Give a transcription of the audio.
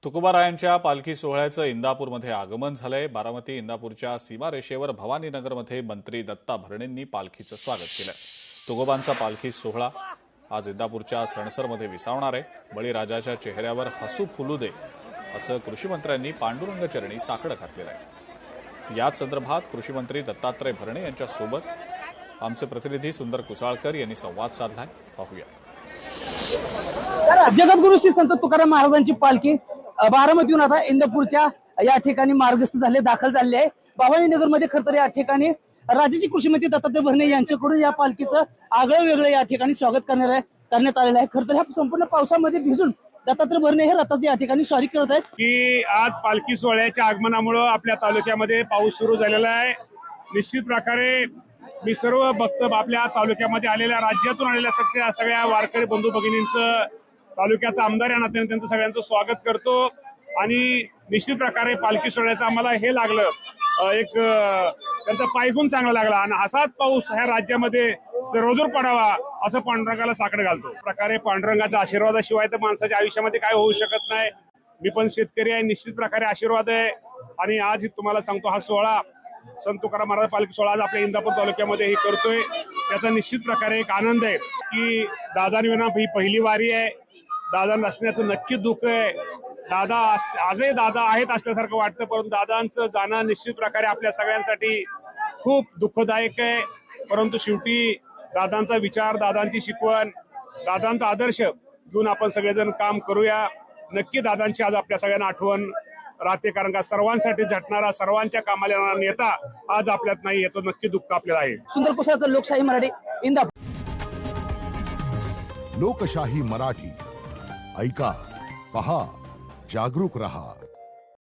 तुकोबारायांच्या पालखी सोहळ्याचं इंदापूरमध्ये आगमन झालंय। बारामती इंदापूरच्या सीमारेषेवर भवानीनगरमध्ये मंत्री दत्ता भरणेंनी पालखीचं स्वागत केलं। तुकोबांचा पालखी सोहळा आज इंदापूरच्या सणसरमध्ये विसावणार आहे। बळीराजाच्या चेहऱ्यावर हसू फुलू दे असं कृषी मंत्र्यांनी पांडुरंग चरणी साकडं घातलेलं आहे। याच संदर्भात कृषी मंत्री दत्तात्रय भरणे यांच्यासोबत आमचे प्रतिनिधी सुंदर कुसाळकर यांनी संवाद साधलाय। पाहूया। जगद्गुरु श्री संत तुकाराम महाराजांची पालखी बारामतीहून आता इंदापूरच्या या ठिकाणी मार्गस्थ झाले दाखल झाले आहे। भवानीनगर मध्ये खरं तर या ठिकाणी राज्याचे कृषी मंत्री दत्तात्रय भरणे यांच्याकडून या पालखीचं आगळं वेगळं या ठिकाणी स्वागत करण्यात आलेलं आहे। खरं तर ह्या संपूर्ण पावसामध्ये भिजून दत्तात्रय भरणे हे रथाचे या ठिकाणी स्वारी करत आहेत की आज पालखी सोहळ्याच्या आगमनामुळे आपल्या तालुक्यामध्ये पाऊस सुरू झालेला आहे। निश्चित प्रकारे मी सर्व भक्त आपल्या तालुक्यामध्ये आलेल्या राज्यातून आलेल्या सगळ्या वारकरी बंधू भगिनींचं तालुक्याचा आमदार या नात्याने त्यांचं सगळ्यांचं स्वागत करतो। आणि निश्चित प्रकारे पालखी सोहळ्याचं आम्हाला हे लागलं एक त्यांचा पायगुण चांगला लागला आणि असाच पाऊस ह्या राज्यामध्ये सर्वदूर पडावा असं पांडुरंगाला साकडं घालतो। प्रकारे पांडुरंगाच्या आशीर्वादाशिवाय तर माणसाच्या आयुष्यामध्ये काय होऊ शकत नाही। मी पण शेतकरी आहे, निश्चित प्रकारे आशीर्वाद आहे। आणि आज तुम्हाला सांगतो हा सोहळा संत तुकाराम महाराज पालखी सोहळा आज आपल्या इंदापूर तालुक्यामध्ये हे करतोय, त्याचा निश्चित प्रकारे एक आनंद आहे की दादांविना ही पहिली वारी आहे। दादा नसण्याचं नक्कीच दुःख आहे। दादा आजही दादा आहेत असल्यासारखं वाटतं, परंतु दादांचं जाणं निश्चित प्रकारे आपल्या सगळ्यांसाठी खूप दुःखदायक आहे। परंतु शेवटी दादांचा विचार, दादांची शिकवण, दादांचा आदर्श घेऊन आपण सगळेजण काम करूया। नक्की दादांची आज आपल्या सगळ्यांना आठवण राहते, कारण का सर्वांसाठी झटणारा, सर्वांच्या कामाला येणारा नेता आज आपल्यात नाही, याचं नक्की दुःख आपल्याला आहे। सुंदर कुसाळकर, लोकशाही मराठी, इंदापूर। लोकशाही मराठी, ऐका, पहा, जागरूक रहा।